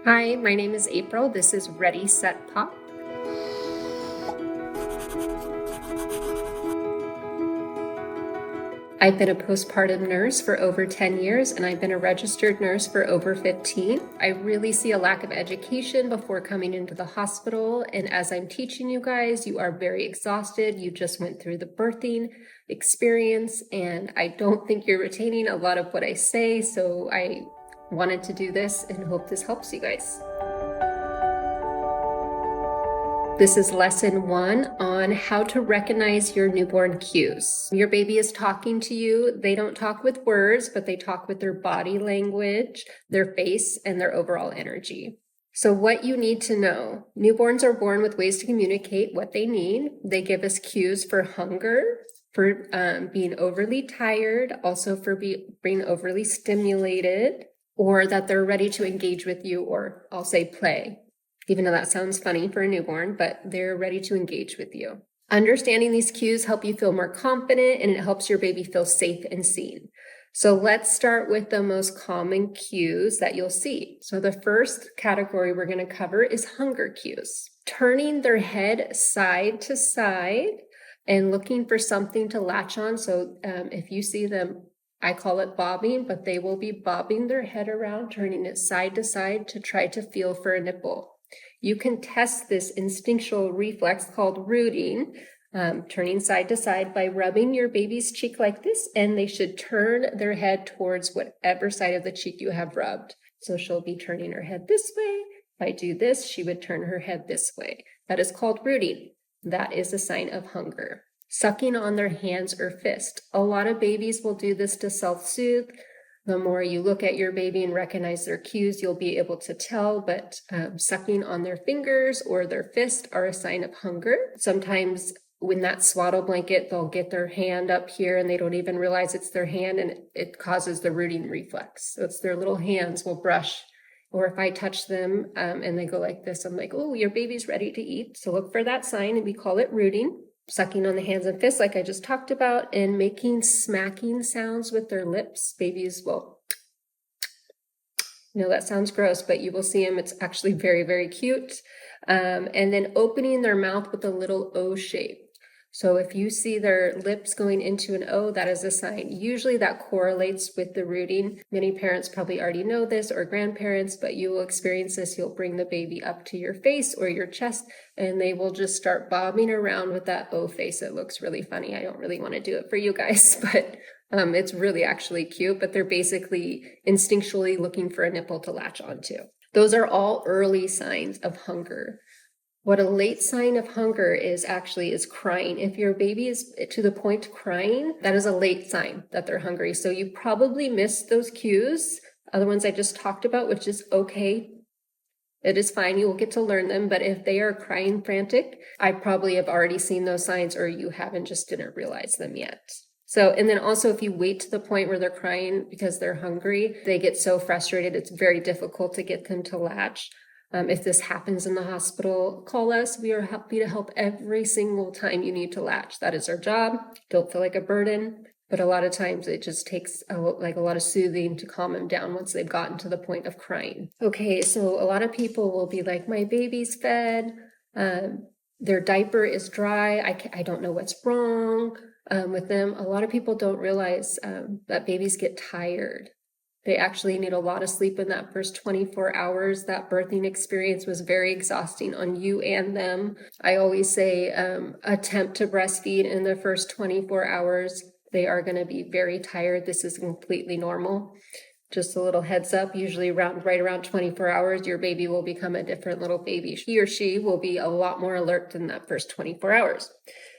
Hi, my name is April. This is Ready, Set, Pop. I've been a postpartum nurse for over 10 years, and I've been a registered nurse for over 15. I really see a lack of education before coming into the hospital, and as I'm teaching you guys, you are very exhausted. You just went through the birthing experience, and I don't think you're retaining a lot of what I say, so I wanted to do this and hope this helps you guys. This is lesson 1 on how to recognize your newborn cues. Your baby is talking to you. They don't talk with words, but they talk with their body language, their face, and their overall energy. So what you need to know, newborns are born with ways to communicate what they need. They give us cues for hunger, for being overly tired, also for being overly stimulated, or that they're ready to engage with you, or I'll say play. Even though that sounds funny for a newborn, but they're ready to engage with you. Understanding these cues help you feel more confident, and it helps your baby feel safe and seen. So let's start with the most common cues that you'll see. So the first category we're going to cover is hunger cues. Turning their head side to side and looking for something to latch on. So if you see them, I call it bobbing, but they will be bobbing their head around, turning it side to side to try to feel for a nipple. You can test this instinctual reflex called rooting, turning side to side by rubbing your baby's cheek like this, and they should turn their head towards whatever side of the cheek you have rubbed. So she'll be turning her head this way. If I do this, she would turn her head this way. That is called rooting. That is a sign of hunger. Sucking on their hands or fist. A lot of babies will do this to self-soothe. The more you look at your baby and recognize their cues, you'll be able to tell, but sucking on their fingers or their fist are a sign of hunger. Sometimes when that swaddle blanket, they'll get their hand up here and they don't even realize it's their hand, and it causes the rooting reflex. So it's their little hands will brush, or if I touch them and they go like this, I'm like, oh, your baby's ready to eat. So look for that sign, and we call it rooting. Sucking on the hands and fists like I just talked about, and making smacking sounds with their lips. Babies will, that sounds gross, but you will see them. It's actually very, very cute. And then opening their mouth with a little O shape. So if you see their lips going into an O, that is a sign. Usually that correlates with the rooting. Many parents probably already know this, or grandparents, but you will experience this. You'll bring the baby up to your face or your chest, and they will just start bobbing around with that O face. It looks really funny. I don't really want to do it for you guys, but it's really actually cute, but they're basically instinctually looking for a nipple to latch onto. Those are all early signs of hunger. What a late sign of hunger is crying. If your baby is to the point of crying, that is a late sign that they're hungry. So you probably missed those cues, other ones I just talked about, which is okay. It is fine. You will get to learn them. But if they are crying frantic, I probably have already seen those signs, or you haven't, just didn't realize them yet. So, and then also if you wait to the point where they're crying because they're hungry, they get so frustrated, it's very difficult to get them to latch. If this happens in the hospital, call us. We are happy to help every single time you need to latch. That is our job. Don't feel like a burden, but a lot of times it just takes a lot of soothing to calm them down once they've gotten to the point of crying. Okay, so a lot of people will be like, my baby's fed, their diaper is dry, I don't know what's wrong with them. A lot of people don't realize that babies get tired. They actually need a lot of sleep in that first 24 hours. That birthing experience was very exhausting on you and them. I always say attempt to breastfeed in the first 24 hours. They are going to be very tired. This is completely normal. Just a little heads up, usually right around 24 hours, your baby will become a different little baby. He or she will be a lot more alert than that first 24 hours.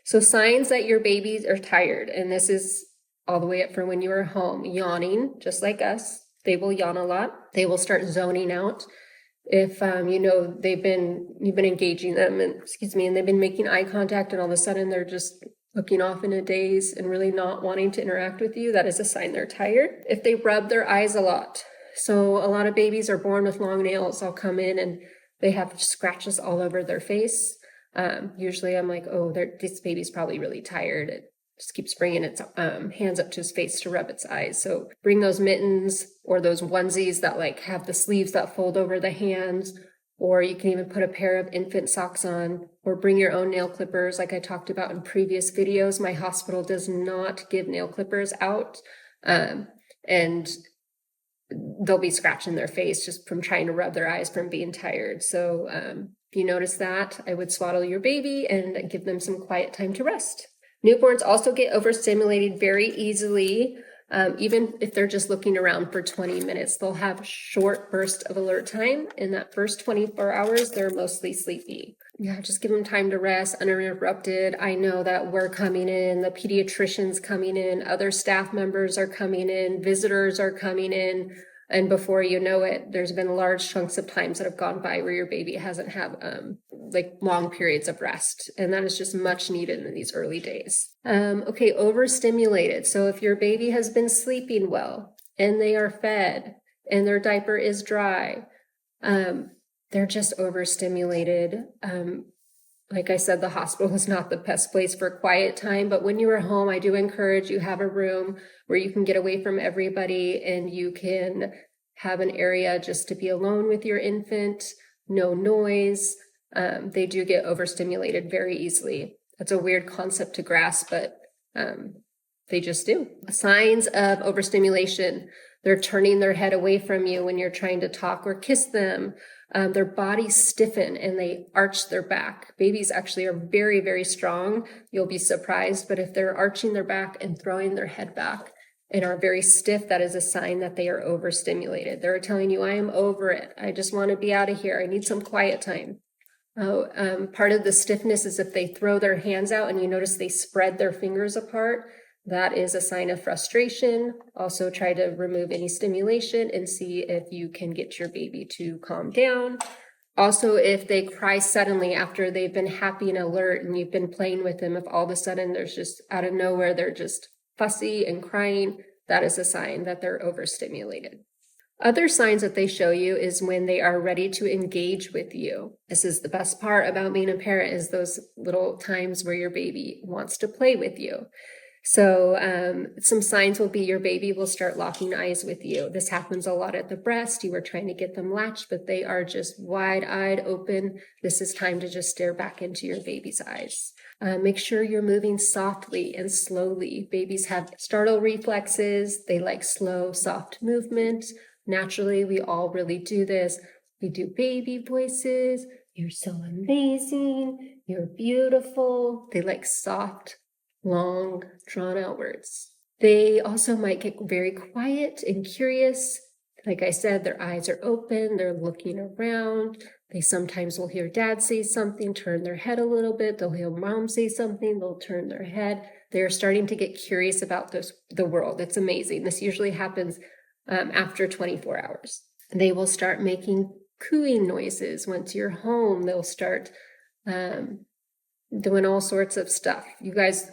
So signs that your babies are tired, and this is all the way up from when you were home. Yawning, just like us. They will yawn a lot. They will start zoning out. If you've been engaging them and they've been making eye contact, and all of a sudden they're just looking off in a daze and really not wanting to interact with you, that is a sign they're tired. If they rub their eyes a lot. So a lot of babies are born with long nails. I'll come in and they have scratches all over their face. Usually I'm like, oh, this baby's probably really tired. just keeps bringing its hands up to his face to rub its eyes. So bring those mittens or those onesies that like have the sleeves that fold over the hands, or you can even put a pair of infant socks on, or bring your own nail clippers like I talked about in previous videos. My hospital does not give nail clippers out, and they'll be scratching their face just from trying to rub their eyes from being tired. So if you notice that, I would swaddle your baby and give them some quiet time to rest. Newborns also get overstimulated very easily. Even if they're just looking around for 20 minutes, they'll have a short burst of alert time. In that first 24 hours, they're mostly sleepy. Yeah, just give them time to rest, uninterrupted. I know that we're coming in, the pediatrician's coming in, other staff members are coming in, visitors are coming in. And before you know it, there's been large chunks of times that have gone by where your baby hasn't had like long periods of rest. And that is just much needed in these early days. Okay, overstimulated. So if your baby has been sleeping well and they are fed and their diaper is dry, they're just overstimulated. Like I said, the hospital is not the best place for quiet time, but when you are home, I do encourage you have a room where you can get away from everybody and you can have an area just to be alone with your infant, no noise. They do get overstimulated very easily. That's a weird concept to grasp, but they just do. Signs of overstimulation. They're turning their head away from you when you're trying to talk or kiss them. Their bodies stiffen and they arch their back. Babies actually are very, very strong. You'll be surprised, but if they're arching their back and throwing their head back and are very stiff, that is a sign that they are overstimulated. They're telling you, I am over it. I just want to be out of here. I need some quiet time. Part of the stiffness is if they throw their hands out and you notice they spread their fingers apart. That is a sign of frustration. Also try to remove any stimulation and see if you can get your baby to calm down. Also, if they cry suddenly after they've been happy and alert and you've been playing with them, if all of a sudden there's just out of nowhere, they're just fussy and crying, that is a sign that they're overstimulated. Other signs that they show you is when they are ready to engage with you. This is the best part about being a parent, is those little times where your baby wants to play with you. So some signs will be your baby will start locking eyes with you. This happens a lot at the breast. You were trying to get them latched, but they are just wide-eyed open. This is time to just stare back into your baby's eyes. Make sure you're moving softly and slowly. Babies have startle reflexes. They like slow, soft movement. Naturally, we all really do this. We do baby voices. You're so amazing. You're beautiful. They like soft, long, drawn-out words. They also might get very quiet and curious. Like I said, their eyes are open, they're looking around. They sometimes will hear dad say something, turn their head a little bit. They'll hear mom say something, they'll turn their head. They're starting to get curious about the world. It's amazing. This usually happens after 24 hours. They will start making cooing noises. Once you're home, they'll start doing all sorts of stuff. You guys,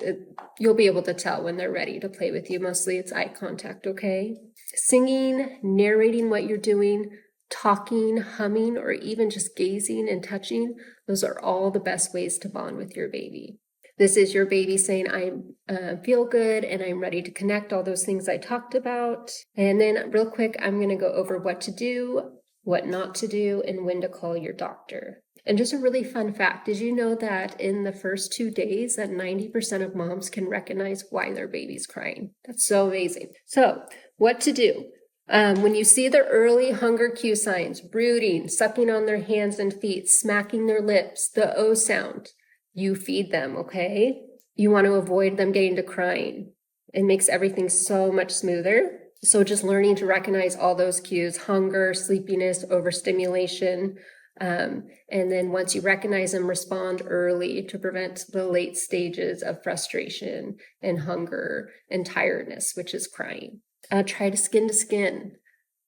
you'll be able to tell when they're ready to play with you. Mostly it's eye contact, okay? Singing, narrating what you're doing, talking, humming, or even just gazing and touching. Those are all the best ways to bond with your baby. This is your baby saying, I feel good and I'm ready to connect, all those things I talked about. And then real quick, I'm going to go over what to do, what not to do, and when to call your doctor. And just a really fun fact, did you know that in the first 2 days that 90% of moms can recognize why their baby's crying? That's so amazing. So what to do? When you see the early hunger cue signs, brooding, sucking on their hands and feet, smacking their lips, the O sound, you feed them, okay? You want to avoid them getting to crying. It makes everything so much smoother. So just learning to recognize all those cues, hunger, sleepiness, overstimulation. And then once you recognize them, respond early to prevent the late stages of frustration and hunger and tiredness, which is crying. Try to skin.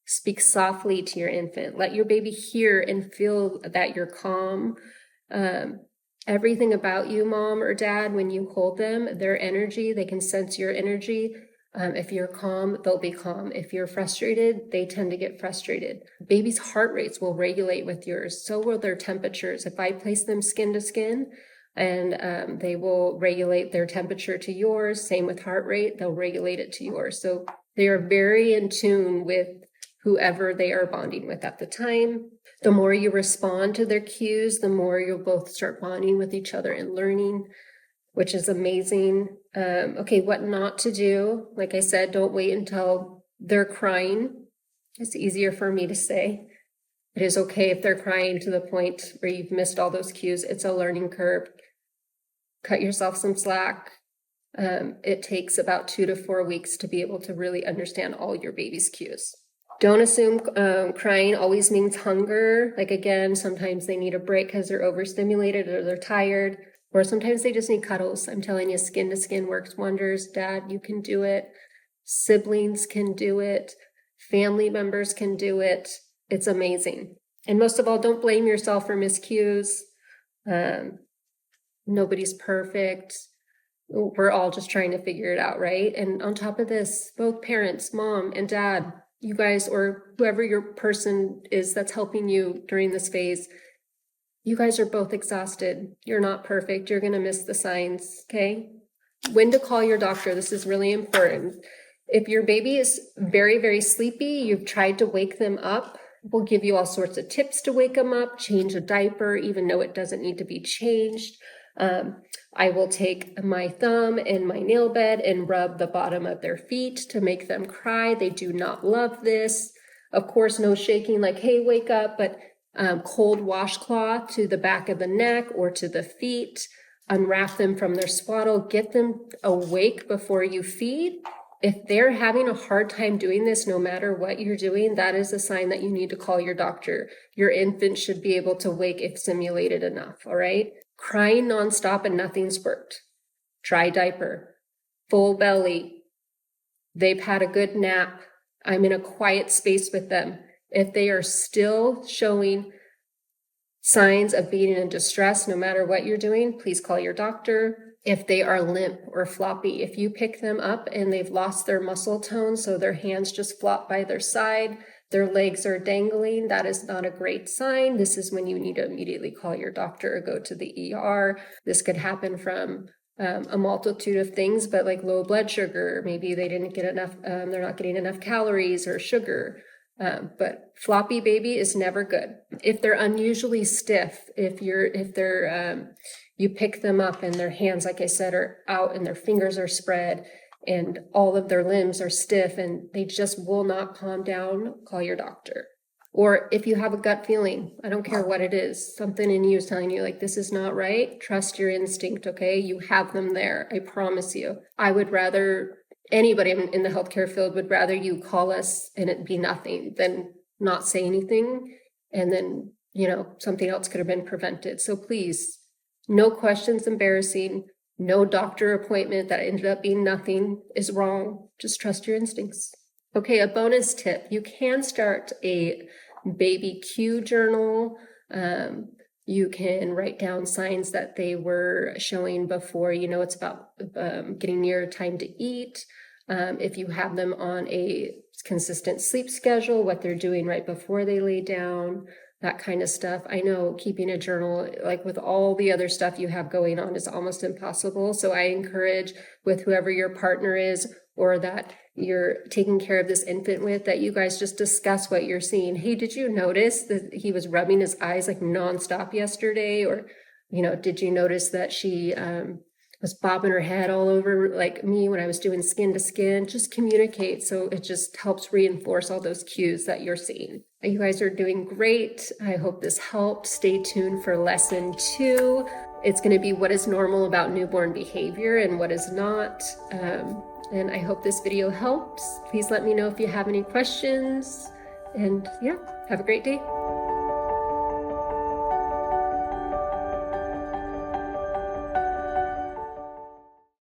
Speak softly to your infant. Let your baby hear and feel that you're calm. Everything about you, mom or dad, when you hold them, their energy, they can sense your energy. If you're calm, they'll be calm. If you're frustrated, they tend to get frustrated. Babies' heart rates will regulate with yours. So will their temperatures. If I place them skin to skin, and they will regulate their temperature to yours. Same with heart rate, they'll regulate it to yours. So they are very in tune with whoever they are bonding with at the time. The more you respond to their cues, the more you'll both start bonding with each other and learning, which is amazing. Okay, what not to do. Like I said, don't wait until they're crying. It's easier for me to say. It is okay if they're crying to the point where you've missed all those cues. It's a learning curve. Cut yourself some slack. It takes about 2 to 4 weeks to be able to really understand all your baby's cues. Don't assume crying always means hunger. Like again, sometimes they need a break because they're overstimulated or they're tired, or sometimes they just need cuddles. I'm telling you, skin to skin works wonders. Dad, you can do it. Siblings can do it. Family members can do it. It's amazing. And most of all, don't blame yourself for miscues. Nobody's perfect. We're all just trying to figure it out, right? And on top of this, both parents, mom and dad, you guys, or whoever your person is that's helping you during this phase, you guys are both exhausted. You're not perfect. You're going to miss the signs, okay? When to call your doctor. This is really important. If your baby is very, very sleepy, you've tried to wake them up, we'll give you all sorts of tips to wake them up, change a diaper, even though it doesn't need to be changed. I will take my thumb and my nail bed and rub the bottom of their feet to make them cry. They do not love this. Of course, no shaking like, hey, wake up, but cold washcloth to the back of the neck or to the feet. Unwrap them from their swaddle. Get them awake before you feed. If they're having a hard time doing this, no matter what you're doing, that is a sign that you need to call your doctor. Your infant should be able to wake if stimulated enough, all right? Crying nonstop and nothing's worked. Try diaper. Full belly. They've had a good nap. I'm in a quiet space with them. If they are still showing signs of being in distress, no matter what you're doing, please call your doctor. If they are limp or floppy, if you pick them up and they've lost their muscle tone, so their hands just flop by their side, their legs are dangling, that is not a great sign. This is when you need to immediately call your doctor or go to the ER. This could happen from a multitude of things, but like low blood sugar, maybe they didn't get enough, they're not getting enough calories or sugar. But floppy baby is never good. If they're unusually stiff, if you pick them up and their hands, like I said, are out and their fingers are spread and all of their limbs are stiff and they just will not calm down, call your doctor. Or if you have a gut feeling, I don't care what it is, something in you is telling you like, this is not right, trust your instinct, okay? You have them there, I promise you. I would rather, anybody in the healthcare field would rather you call us and it be nothing than not say anything and then, something else could have been prevented. So please, no questions embarrassing, no doctor appointment that ended up being nothing is wrong. Just trust your instincts. Okay, a bonus tip. You can start a baby cue journal. You can write down signs that they were showing before. It's about getting near time to eat. If you have them on a consistent sleep schedule, what they're doing right before they lay down, that kind of stuff. I know keeping a journal, like with all the other stuff you have going on, is almost impossible. So I encourage with whoever your partner is or that you're taking care of this infant with, that you guys just discuss what you're seeing. Hey, did you notice that he was rubbing his eyes like nonstop yesterday? Or, did you notice that she was bobbing her head all over like me when I was doing skin to skin? Just communicate. So it just helps reinforce all those cues that you're seeing. You guys are doing great. I hope this helped. Stay tuned for lesson 2. It's going to be what is normal about newborn behavior and what is not. And I hope this video helps. Please let me know if you have any questions. And yeah, have a great day.